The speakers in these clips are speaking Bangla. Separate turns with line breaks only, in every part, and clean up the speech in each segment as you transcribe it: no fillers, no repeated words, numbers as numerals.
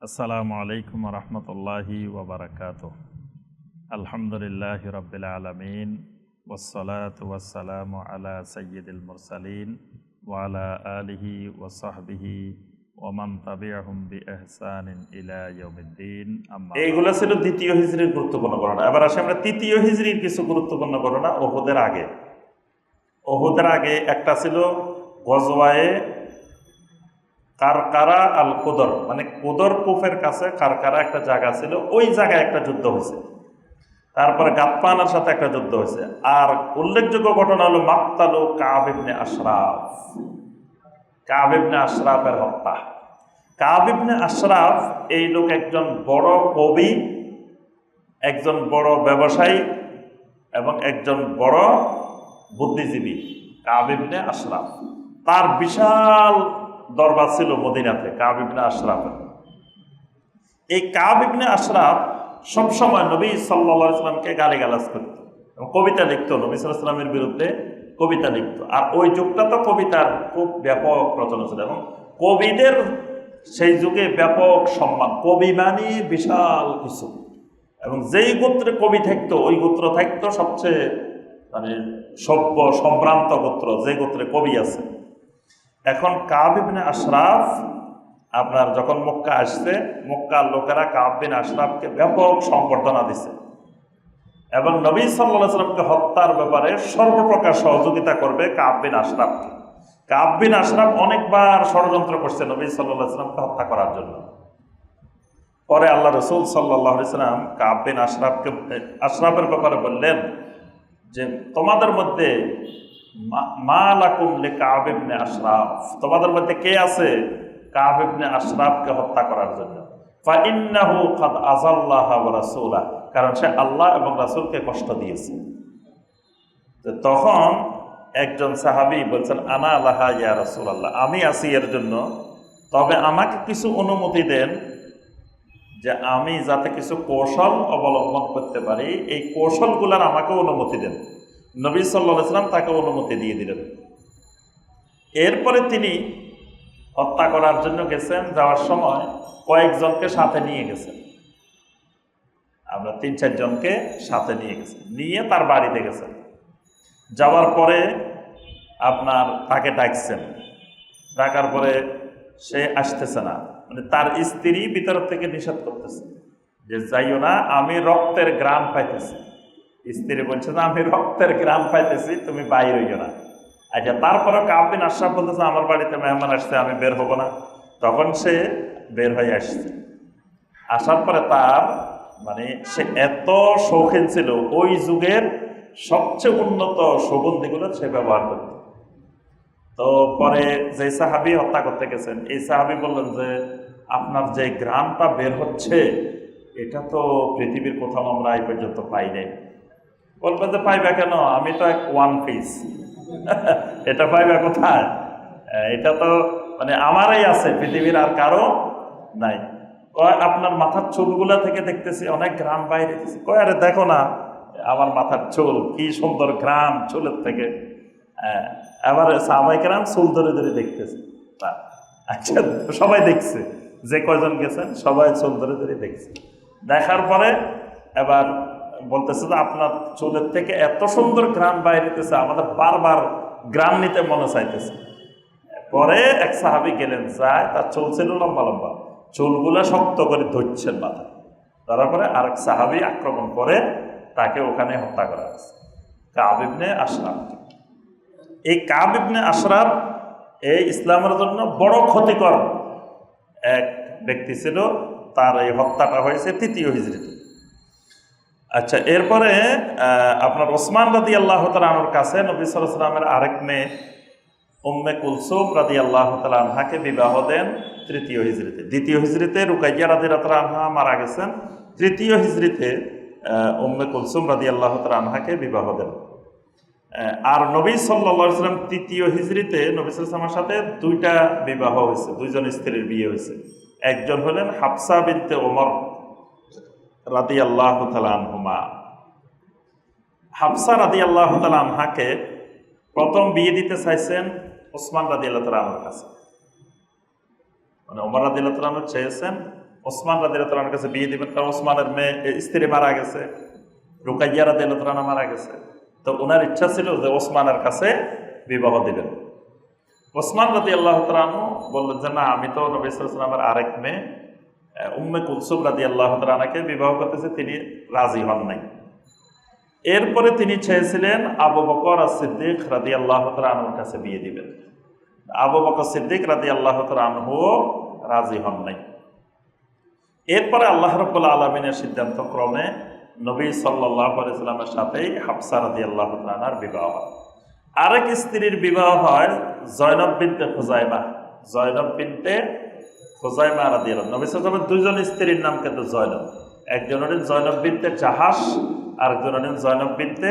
আসসালামু আলাইকুম রহমতুল্লাহি ওবরাকাতুহ। আলহামদুলিল্লাহি রাব্বিল আলামিন ওয়াসসালাতু ওয়াসসালামু আলা সাইয়্যিদিল মুরসালিন ওয়া আলা আলিহি ওয়া সাহবিহি ওয়া মান তাবিআহুম বিইহসানিন ইলা ইয়াউমিদ্দিন।
এইগুলো ছিল দ্বিতীয় হিজরির গুরুত্বপূর্ণ ঘটনা। এবার আসে আমরা তৃতীয় হিজরির কিছু গুরুত্বপূর্ণ ঘটনা ওহুদের আগে। ওহুদের আগে একটা ছিল গজওয়ায়ে কারকারা আল কুদর, মানে কুদর কুফের কাছে কারকারা একটা জায়গা ছিল, ওই জায়গায় একটা যুদ্ধ হয়েছে। তারপরে গাতপানের সাথে একটা যুদ্ধ হয়েছে। আর উল্লেখযোগ্য ঘটনা হলো মাকতালু কাব ইবনে আশরাফ, কাব ইবনে আশরাফের হত্যা। কাব ইবনে আশরাফ এই লোক একজন বড় কবি, একজন বড় ব্যবসায়ী এবং একজন বড় বুদ্ধিজীবী। কাব ইবনে আশরাফ, তার বিশাল দরবার ছিল মদিনাতে কাব ইবনে আশরাফের। এই কাব ইবনে আশরাফ সবসময় নবী সাল্লাল্লাহু আলাইহি ওয়াসাল্লামকে গালিগালাজ করত এবং কবিতা লিখত, নবী সাল্লাল্লাহু আলাইহি ওয়াসাল্লামের বিরুদ্ধে কবিতা লিখত। আর ওই যুগটা তো কবিতার খুব ব্যাপক প্রচলন ছিল এবং কবিদের সেই যুগে ব্যাপক সম্মান। কবি মানে বিশাল কিছু, এবং যেই গোত্রে কবি থাকতো ওই গোত্র থাকতো সবচেয়ে মানে সভ্য সম্ভ্রান্ত গোত্র, যে গোত্রে কবি আছে। এখন কাব ইবনে আশরাফ আপনার যখন মক্কা আসছে, মক্কার লোকেরা কাব বিন আশরাফকে ব্যাপক সংবর্ধনা দিছে এবং নবী সাল্লাল্লাহু আলাইহি ওয়াসাল্লামকে হত্যার ব্যাপারে সর্বপ্রকার সহযোগিতা করবে কাব বিন আশরাফকে। কাব বিন আশরাফ অনেকবার ষড়যন্ত্র করছে নবী সাল্লাল্লাহু আলাইহি ওয়াসাল্লামকে হত্যা করার জন্য। পরে আল্লাহ রাসূল সাল্লাল্লাহু আলাইহি ওয়াসাল্লাম কাব বিন আশরাফের ব্যাপারে বললেন যে তোমাদের মধ্যে মা লাকুম লিকাব ইবনে আশরাফ, তোমাদের মধ্যে কে আছে কাব ইবনে আশরাফকে হত্যা করার জন্য? ফাইন্নাহু কাদ আযাল্লাহ ওয়া রাসূলাহ, কারণ সে আল্লাহ এবং রাসূলকে কষ্ট দিয়েছে। তখন একজন সাহাবী বলছেন আনা লাহা ইয়া রাসূলুল্লাহ, আমি আছি এর জন্য, তবে আমাকে কিছু অনুমতি দেন যে আমি যাতে কিছু কৌশল অবলম্বন করতে পারি, এই কৌশলগুলোর আমাকে অনুমতি দেন। নবী সাল্লাল্লাহু আলাইহি ওয়াসাল্লাম তাকে অনুমতি দিয়ে দিলেন। এরপরে তিনি হত্যা করার জন্য গেছেন, যাওয়ার সময় কয়েকজনকে সাথে নিয়ে গেছেন, আমরা ৩-৪ জনকে সাথে নিয়ে গেছেন, নিয়ে তার বাড়িতে গেছেন। যাওয়ার পরে আপনার তাকে ডাকছেন, ডাকার পরে সে আসতেছে না, মানে তার স্ত্রী ভিতর থেকে নিষেধ করতেছে যে যাইও না, আমি রক্তের ঘ্রাণ পাইতেছি। স্ত্রী বলছে না আমি রক্তের ঘ্রাণ পাইতেছি, তুমি বাইরে হইও না। আচ্ছা, তারপরে কাব বিন আশরাফ বলতেছে আমার বাড়িতে মেহমান আসছে, আমি বের হব না। তখন সে বের হয়ে আসছে। আসার পরে তার মানে সে এত শৌখিন ছিল, ওই যুগের সবচেয়ে উন্নত সুগন্ধিগুলো সে ব্যবহার করত। তো পরে যে সাহাবী হত্যা করতে গেছেন, এই সাহাবী বললেন যে আপনার যে ঘ্রাণটা বের হচ্ছে এটা তো পৃথিবীর কোথাও আমরা এই পর্যন্ত পাই নাই। বলবেন যে পাইবা কেন, আমি তো এক ওয়ান পিস, এটা পাইবা কোথায়? এটা তো মানে আমারই আছে, পৃথিবীর আর কারো নাই। কয় আপনার মাথার চুলগুলা থেকে দেখতেছি অনেক ঘ্রাণ বাইরে। কয় আরে দেখো না আমার মাথার চুল, কি সুন্দর ঘ্রাণ চুলের থেকে। আবার সাহাবায়ে কেরাম চুল ধরে ধরে দেখতেছে। আচ্ছা, সবাই দেখছে, যে কয়জন গেছেন সবাই চুল ধরে ধরে দেখছে। দেখার পরে এবার বলতেছে যে আপনার চুলের থেকে এত সুন্দর ঘ্রাণ বাইরেতেছে, আমাদের বারবার ঘ্রাণ নিতে মনে চাইতেছে। পরে এক সাহাবী গেলেন, যায় তার চুল ছিল লম্বা লম্বা, চুলগুলা শক্ত করে ধরছেন মাথায়। তারপরে আরেক সাহাবী আক্রমণ করে তাকে ওখানে হত্যা করা হয়েছে, কাব ইবনে আশরাফ। এই কাব ইবনে আশরাফ এই ইসলামের জন্য বড় ক্ষতিকর এক ব্যক্তি ছিল। তার এই হত্যাটা হয়েছে তৃতীয় হিজরিতে। আচ্ছা, এরপরে আপনার ওসমান রাদিয়াল্লাহু তাআলা আনহুর কাছে নবী সাল্লাল্লাহু আলাইহি ওয়াসাল্লামের আরেক মেয়ে উম্মে কুলসুম রাদিয়াল্লাহু তাআলা আনহাকে বিবাহ দেন তৃতীয় হিজরিতে। দ্বিতীয় হিজরিতে রুকাইয়া রাদিয়াল্লাহু তাআলা আনহা মারা গেছেন, তৃতীয় হিজরিতে উম্মে কুলসুম রাদিয়াল্লাহু তাআলা আনহাকে বিবাহ দেন। আর নবী সাল্লাল্লাহু আলাইহি ওয়াসাল্লাম তৃতীয় হিজরিতে নবী সাল্লাল্লাহু আলাইহি ওয়াসাল্লামের সাথে দুইটা বিবাহ হয়েছে, দুইজন স্ত্রীর বিয়ে হয়েছে। একজন হলেন হাফসা বিনতে ওমর রাদিয়াল্লাহু তাআলা আনহুমা। হাফসা রাদিয়াল্লাহু তাআলা আনহাকে প্রথম বিয়ে দিতে চাইছেন ওসমান রাদিয়াল্লাহু তাআলা আনহুর কাছে, মানে ওমর রাদিয়াল্লাহু তাআলা আনহু চেয়েছেন ওসমান রাদিয়াল্লাহু তাআলার কাছে বিয়ে দিবেন, কারণ ওসমানের স্ত্রী মারা গেছে, রুকাইয়া রাদিয়াল্লাহু তাআলা মারা গেছে। তো ওনার ইচ্ছা ছিল যে ওসমানের কাছে বিবাহ দিবেন। ওসমান রাদিয়াল্লাহু তাআলা আনহু বললেন যে না, আমি তো নবী সাল্লাল্লাহু আলাইহি ওয়াসাল্লামের আরেক মেয়ে উম্মে কুলসুম রাদিয়াল্লাহু তাআলা আনহাকে বিবাহ করতেছে, তিনি রাজি হন নাই। এরপরে তিনি চেয়েছিলেন আবু বকর as-সিদ্দিক রাদিয়াল্লাহু তাআলা আনহুর কাছে বিয়ে দিবেন। আবু বকর সিদ্দিক রাদিয়াল্লাহু তাআলা আনহু রাজি হন নাই। এরপরে আল্লাহ রাব্বুল আলামিনের সিদ্ধান্ত ক্রমে নবী সাল্লাল্লাহু আলাইহি ওয়াসাল্লামের সাথেই হাফসা রাদিয়াল্লাহু তাআলা আনহার বিবাহ হয়। আরেক স্ত্রীর বিবাহ হয় জয়নব বিনতে খুজাইমা। জয়নব বিনতে খুজাইমা রাদিয়াল্লাহু, নবী সাল্লাল্লাহু আলাইহি ওয়াসাল্লামের দুইজন স্ত্রীর নাম কিন্তু জয়নব। একজন হলেন জয়নব বিনতে জাহাস, আরেকজন হলেন জয়নব বিনতে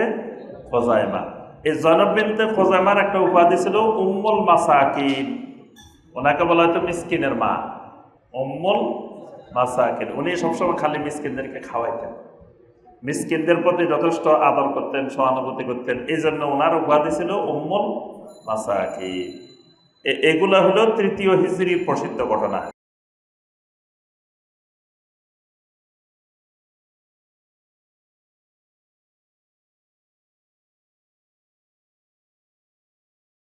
খুজাইমা। এই জয়নব বিনতে খুজাইমার একটা উপাধি ছিল উম্মুল মাসাকিন। ওনাকে বলা হয়তো মিসকিনের মা, উম্মুল মাসাকিন। উনি সবসময় খালি মিসকিনদেরকে খাওয়াইতেন, মিসকিনদের প্রতি যথেষ্ট আদর করতেন, সহানুভূতি করতেন। এই জন্য ওনার উপাধি ছিল উম্মুল মাসাকিন। এগুলা হলো তৃতীয় হিজরির প্রসিদ্ধ ঘটনা।